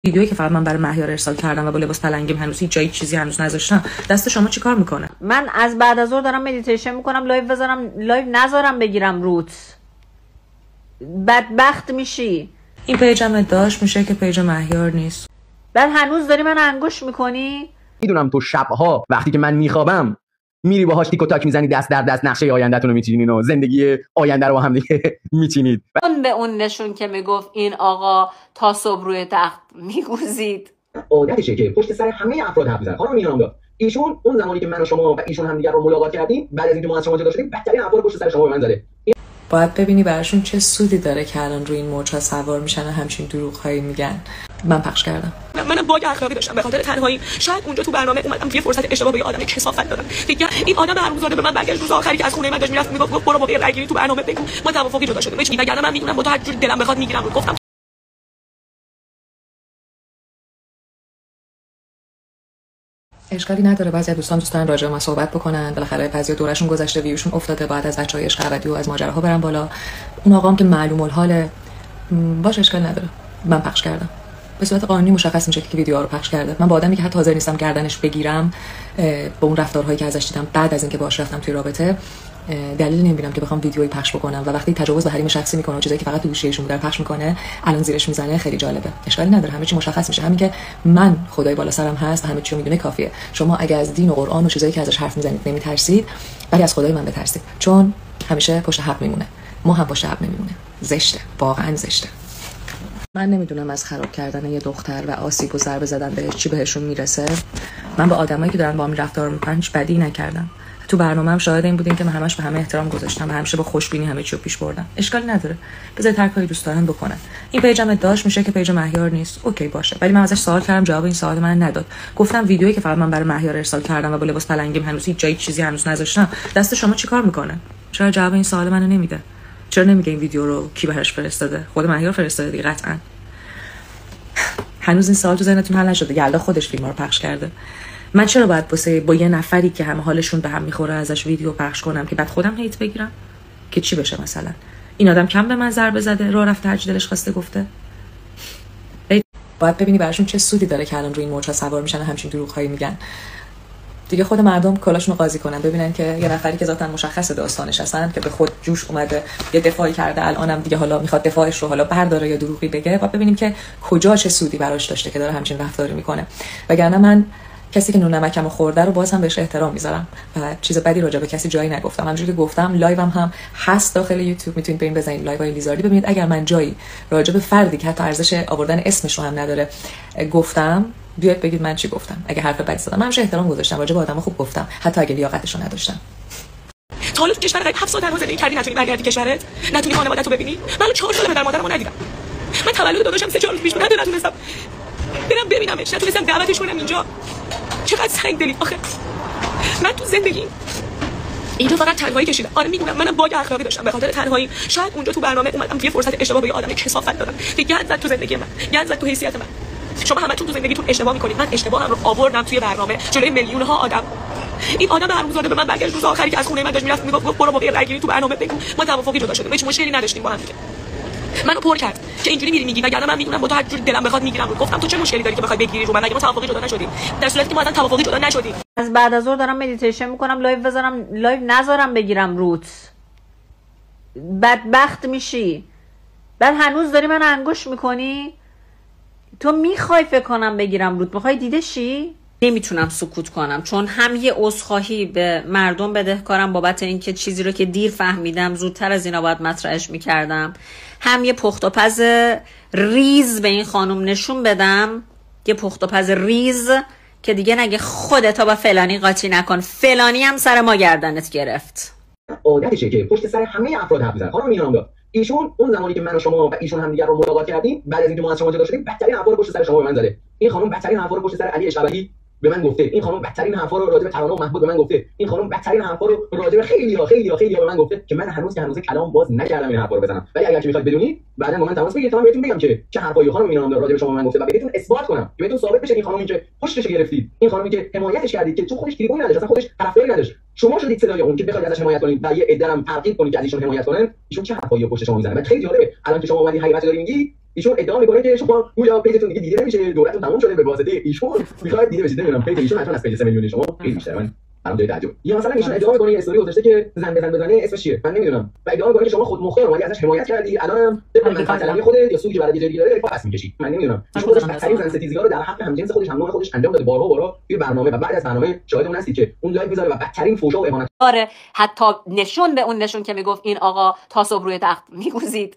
ویدیویی که فقط من برای مهیار ارسال کردم و با لباس پلنگیم هنوز هیچ جایی چیزی هنوز نذاشتم، دست شما چیکار میکنه؟ من از بعد از ظهر دارم مدیتیشن میکنم، لایو نذارم بگیرم روت، بدبخت میشی. این پیجم ادعاش میشه که پیج مهیار نیست. بعد هنوز داری من انگوش میکنی؟ میدونم تو شبها وقتی که من میخوابم میری باهاش تیک و تاک میزنی، دست در دست نقشه آیندهتون رو میچینین و زندگی آینده رو با هم دیگه میچینید. اون به اون نشون که میگفت این آقا تا صبح روی تخت میگوزید. عادتشه که پشت سر همه افراد حرف بزنه. خانم میراندا، ایشون اون زمانی که من و شما و ایشون همدیگه رو ملاقات کردیم، بعد از اینکه ما از شما جدا شدیم، بدترین حرفا رو پشت سر شما به من زده. باید ببینی براشون چه سودی داره که الان روی این موج‌ها سوار میشن و همچین دروغ‌هایی میگن. من پخش کردم. منم باگ اخلاقی داشتم به خاطر تنهایی. شاید اونجا تو برنامه اومدم یه فرصت اشتباه به یه آدم کثافت دادم. دیگه این آدم حرومزاده به من برگشت روز آخری که از خونه من داشت میرفت میگفت برو موقع رأیگیری تو برنامه بگو ما توافقی جدا شدیم. هیچ وگرنه من میدونم با تو هر جوری دلم بخواد میگیرم رو. گفتم اشکالی نداره، بعضی از دوستان دوستان راجع به ما صحبت بکنن، بالاخره بعضی دورشون گذشته، ویوشون افتاده، بعد از بچهای عشق ابدی و از ماجراها برن بالا. اون آقام که معلوم الحاله، باش اشکال نداره. من پخش کردم. به صورت قانونی مشخص میشه که ویدیوها رو پخش کرده. من با آدمی که حتی حاضر نیستم گردنش بگیرم، با اون رفتارهایی که ازش دیدم بعد از اینکه باهاش رفتم توی رابطه، دلیلی نمیبینم که بخوام ویدیویی پخش بکنم. و وقتی تجاوز به حریم شخصی میکنه و چیزایی که فقط تو گوشه ایشون داره پخش میکنه الان زیرش میزنه، خیلی جالبه. اشکالی نداره، همه چی مشخص میشه. همین که من خدای بالا سرم هست و همه چی رو میدونه کافیه. شما اگه از دین و قرآن و چیزایی که ازش حرف میزنید نمیترسید، ولی از خدای من بترسید، چون همیشه پشت حق میمونه. ما هم پشت حق نمیمونه. زشته، واقعا زشته. من نمیدونم از خراب کردن یه دختر و آسیب و ضربه زدن بهش چی بهشون میرسه. من با آدمایی که دارن با هم رفتار میکنن هیچ بدی نکردم. تو برنامه‌ام شاهد این بودیم که من همش به همه احترام گذاشتم و همیشه با خوشبینی همه چی رو پیش بردم. اشکالی نداره، بذار هر کاری دوست دارن بکنن. این پیجم ادعاش میشه که پیج مهیار نیست، اوکی باشه، ولی من ازش سوال کردم جواب این سوال من نداد. گفتم ویدیویی که فقط من برای مهیار ارسال کردم و با لباس پلنگیم هنوز هیچ جایی چیزی هنوز نذاشتم، دست شما چیکار میکنه؟ چرا جواب این سوال منو نمیده؟ چرا نمیگه این ویدیو رو کی براش فرستاده؟ خود مهیار فرستاده دیگه قطعاً. هنوز این سوال تو ذهنتون حل نشده؟ یلدا خودش فیلم رو پخش کرده. من چرا باید با یه نفری که همه حالشون به هم میخوره ازش ویدیو پخش کنم که بعد خودم هیت بگیرم؟ که چی بشه مثلا؟ این آدم کم به من ضربه زده، راه رفته، هر چی دلش خواسته گفته؟ باید ببینی براشون چه سودی داره که الان روی این موج‌ها سوار میشن و همچین دروغ‌هایی میگن. دیگه خود مردم کلاشون رو قاضی کنن، ببینن که یه نفری که ذاتاً مشخص داستانش هستن که به خود جوش اومده یه دفاعی کرده، الانم دیگه حالا میخواد دفاعش رو حالا برداره یا دروغی بگه، بعد ببینیم که کجا چه سودی براش داشته که داره همچین رفتاری میکنه. وگرنه من کسی که نون نمکمو خورده رو باز هم بهش احترام میذارم و چیز بدی راجع به کسی جایی نگفتم. همونجوری که گفتم لایوم هم هست داخل یوتیوب، میتونید برید بزنید لایوهای لیزاردی ببینید. اگر من جایی راجع به فردی که حتی ارزش آوردن اسمش رو هم نداره گفتم، بیاید بگید من چی گفتم. اگه حرف بدی زدم، من همیشه احترام گذاشتم، راجع به آدما خوب گفتم، حتی اگه لیاقتش رو نداشتم. تا حالا تو کشور غریب 7 سال تنها زندگی کردی نتونی برگردی کشورت، نتونی خانواده‌تو ببینی. من 4 سال پدر مادرمو ندیدم. من تولد داداشم 3-4 روز پیش بود، نتونستم برم ببینمش، نتونستم دعوتش کنم اینجا. چقدر سنگدلی آخه. من تو زندگی اینو فقط تنهایی کشیدم. آره میدونم منم باگ اخلاقی داشتم به خاطر تنهایی. شاید اونجا تو برنامه اومدم یه فرصت اشتباه به یه آدم کثافت دادم. دیگه گند زد تو زندگی من، گند زد تو حیثیت من. شما همتون تو زندگیتون اشتباه میکنید. من اشتباهم رو آوردم توی برنامه جلوی میلیون ها آدم. این آدم حرومزاده به من برگشت روز آخری که از خونه من داشت میرفت میگفت برو موقع رأیگیری تو برنامه بگو ما توافقی جدا شدیم. هیچ مشکلی نداشتیم با هم دیگه. منو پر کرد که اینجوری میگی، وگرنه من میدونم با تو هر جوری دلم بخواد میگیرم رو. گفتم تو چه مشکلی داری که بخوای بگیری رو من؟ مگه ما توافقی جدا نشدیم؟ در صورتی که ما اصلا توافقی جدا نشدیم. از بعد از ظهر دارم مدیتیشن میکنم، لایو نذارم بگیرم روت، بدبخت میشی. بعد هنوز داری من انگوش میکنی. تو میخوای فکر کنم بگیرم روت، میخوای دیده شی؟ نمیتونم سکوت کنم، چون هم یه عذرخواهی به مردم بدهکارم بابت اینکه چیزی رو که دیر فهمیدم زودتر از اینا باید مطرحش میکردم، هم یه پخت و پز ریز به این خانم نشون بدم، یه پخت و پز ریز که دیگه نگه خودتا با فلانی قاطی نکن، فلانی هم سر ما گردنت گرفت. عادتشه که پشت سر همه افراد حرف بزنه. خانم میراندا، ایشون اون زمانی که من و شما و ایشون همدیگه رو ملاقات کردیم، بعد از اینکه ما از شما جدا شدیم، بدترین حرفا رو پشت سر شما به من زده. این خانم بدترین حرفا رو پشت سر علی اشقبدی به من گفته. این خانم بدترین حرفا رو راجع به ترانه و محمود به من گفته. این خانم بدترین حرفا رو راجع به خیلی به من گفته که من هنوز کلام باز نکردم این حرفا رو بزنم. ولی اگر که میخواید بدونید بعدا با من تماس بگیرید تا من بهتون بگم که چه حرفایی خانم میراندا راجع به شما به من گفته و بهتون اثبات کنم که بهتون ثابت بشه این خانمی که پشتش گرفتید، این خانمی که حمایتش کردید که تو خودش تریبون نداشت، اصلا خودش طرفداری نداشت، شما شدید صدای اون که بخواید ازش حمایت کنید و یه عده هم ترغیب کنید که ازشون حمایت کنن. ایشون چه حرفایی پشت شما میزنه؟ من خیلی جالبه الان که شما اومدی حقیقت داری میگی، ایشون ادعا میکنه که شما گویا پیجتون دیگه دیده نمیشه، دولتتون تموم شده، به واسطه ایشون میخواد دیده بشید. نمیدونم پیج ایشون حتما از پیج 3 میلیونی شما خیلی بیشتره. من برام جای تعجب. یا مثلا ایشون ادعا میکنه استوری گذاشته که زن بزنه اسمش چیه من نمیدونم، و ادعا میکنه که شما خود مخیر اومدی ازش حمایت کردی، الانم طبق منفعت خودت یا سوگی که برای جدی داره پاس میکشی. من نمیدونم ایشون خودش بدترین زن ستیزی‌ها رو در حق همجنس خودش همنوع خودش انجام داده بارها توی برنامه، و بعد از برنامه شاهد اون هستی که اون لایو میذاره و بدترین فوشا و اهانت آره حتی نشون به اون نشون که میگفت این آقا تا صبح روی تخت میگوزید،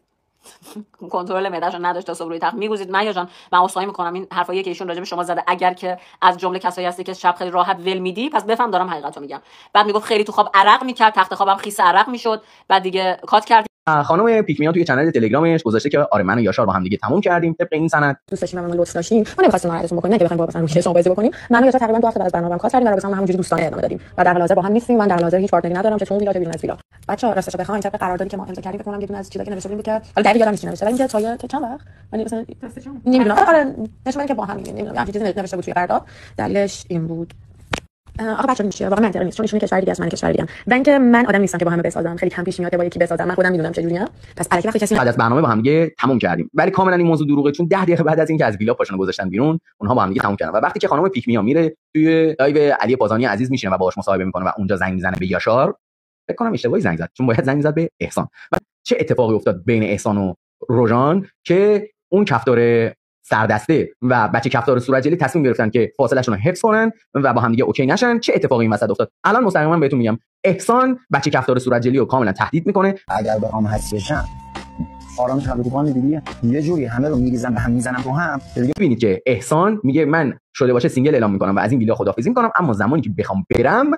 کنترل معده‌شو نداشت، تا صبح روی تخت میگوزید. مهیا جان من عذرخواهی میکنم، این حرفایی که ایشون راجع به شما زده اگر که از جمله کسایی هستی که شب خیلی راحت ول میدی پس بفهم دارم حقیقتو میگم. بعد میگفت خیلی تو خواب عرق میکرد، تخت خوابم خیس عرق میشد، بعد دیگه کات کرد. خانم پیکمیا توی کانال تلگرامش گذاشته که آره من و یاشار با هم دیگه تموم کردیم طبق این سند. دوست داشتیم و من لطف داشتیم، ما نمی‌خواستیم ناراحتتون بکنیم، نه که بخوایم با مثلا روی شما بازی بکنیم. من و یاشار تقریبا 2 هفته بعد از برنامه‌ام کات کردیم و مثلا همونجوری دوستانه ادامه دادیم و در حال حاضر با هم نیستیم. من در حال حاضر هیچ پارتنری ندارم چه تو ویلا چه بیرون از ویلا. بچه‌ها راستش بخواید طبق قراردادی که ما امضا کردیم فکر کنم یه دونه از چیزایی که نوشته بودیم که حالا دقیق یادم نیست نوشته، ولی اینکه تا چند وقت من مثلا نمیدونم، آره نشون که با هم نمیدونم همین چیزی نوشته بود توی قرارداد. دلیلش این بود آقا بچه‌ها میشه واقعا منطقی نیست، چون ایشون کشور دیگه است من کشور دیگه ام، و اینکه من آدم نیستم که با همه بسازم، خیلی کم پیش میاد با یکی بسازم، من خودم میدونم چه جوریام. پس الکی وقتی کسی بعد از برنامه با هم دیگه تموم کردیم، ولی کاملا این موضوع دروغه، چون 10 دقیقه بعد از اینکه از ویلا پاشون گذاشتن بیرون اونها با هم دیگه تموم کردن. و وقتی که خانم پیکمیا میره توی لایو علی بازانی عزیز میشینه و باهاش مصاحبه میکنه و اونجا زنگ میزنه به یاشار، فکر کنم اشتباهی زنگ زد چون باید زنگ میزد به احسان. و چه اتفاقی افتاد بین احسان و روژان که اون کفتار سردسته و بچه کفتار صورتجلی تصمیم گرفتن که فاصله‌شون رو حفظ کنن و با هم دیگه اوکی نشن. چه اتفاقی این وسط افتاد الان مستقیما بهتون میگم. احسان بچه کفتار صورتجلی رو کاملا تهدید میکنه، اگر بخوام حس بشم آرامش خبرگان دیدی یه جوری همه رو میریزن به هم میزنم رو هم. ببینید که احسان میگه من شده باشه سینگل اعلام میکنم و از این ویلا خداحافظی میکنم، اما زمانی که بخوام برم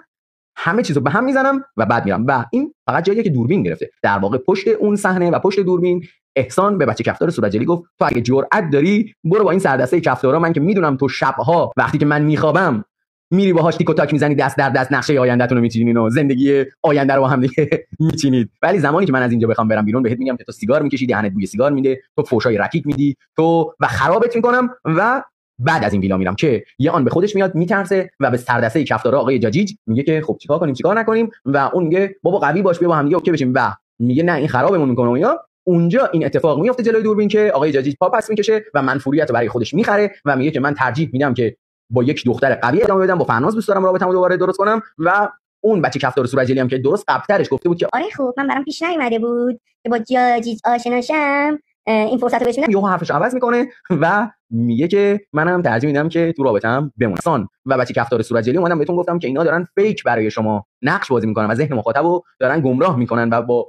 همه چیزو به هم میزنم و بعد میرم. و این فقط جاییه که دوربین گرفته. در واقع پشت اون صحنه و پشت دوربین احسان به بچه کفتار صورتجلی گفت تو اگه جرأت داری برو با این سردسته کفتارا، من که میدونم تو شبها وقتی که من میخوابم میری باهاش تیک و تاک میزنی، دست در دست نقشه آیندهتون رو میچینین و زندگی آینده رو با هم دیگه میچینید، ولی زمانی که من از اینجا بخوام برم بیرون بهت میگم که تو سیگار میکشی، دهنت بوی سیگار میده، تو فوشای رکیک میدی تو و خرابت میکنم و بعد از این ویلا میرم. که یه آن به خودش میاد میترسه و به سردسته کفتارا آقای جاجیج میگه که خب چیکار کنیم چیکار نکنیم، و اون میگه بابا قوی باش بیا با هم دیگه اوکی بشیم، و میگه نه این خرابمون میکنه و یا اونجا این اتفاق میفته جلوی دوربین که آقای جاجیج پا پس میکشه و منفوریت رو برای خودش میخره و میگه که من ترجیح میدم که با یک دختر قوی ادامه بدم، با فرناز دوست دارم رابطه‌مو دوباره درست کنم. و اون بچه کفتار صورتجلی هم که درست قبلترش گفته بود که آره خب من برام پیش نیومده بود که با جاجیج آشنا شم، این فرصت رو بهش میدم. یهو حرفش عوض میکنه و میگه که منم ترجیح میدم که تو رابطه‌ام بمونم. و بچه کفتار صورتجلی اومدم بهتون گفتم که اینا دارن فیک برای شما نقش بازی میکنن و ذهن مخاطبو دارن گمراه میکنن و با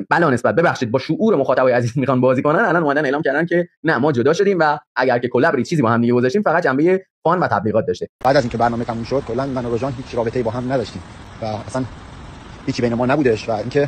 بلا نسبت ببخشید با شعور مخاطب عزیز میخوان بازی کنن. الان اومدن اعلام کردن که نه ما جدا شدیم و اگر که کلابری چیزی با هم دیگه گذاشتیم فقط جنبه فان و تبلیغات داشته. بعد از اینکه برنامه تموم شد کلا من و روژان هیچ رابطه‌ای با هم نداشتیم و اصلا هیچی بین ما نبودش و اینکه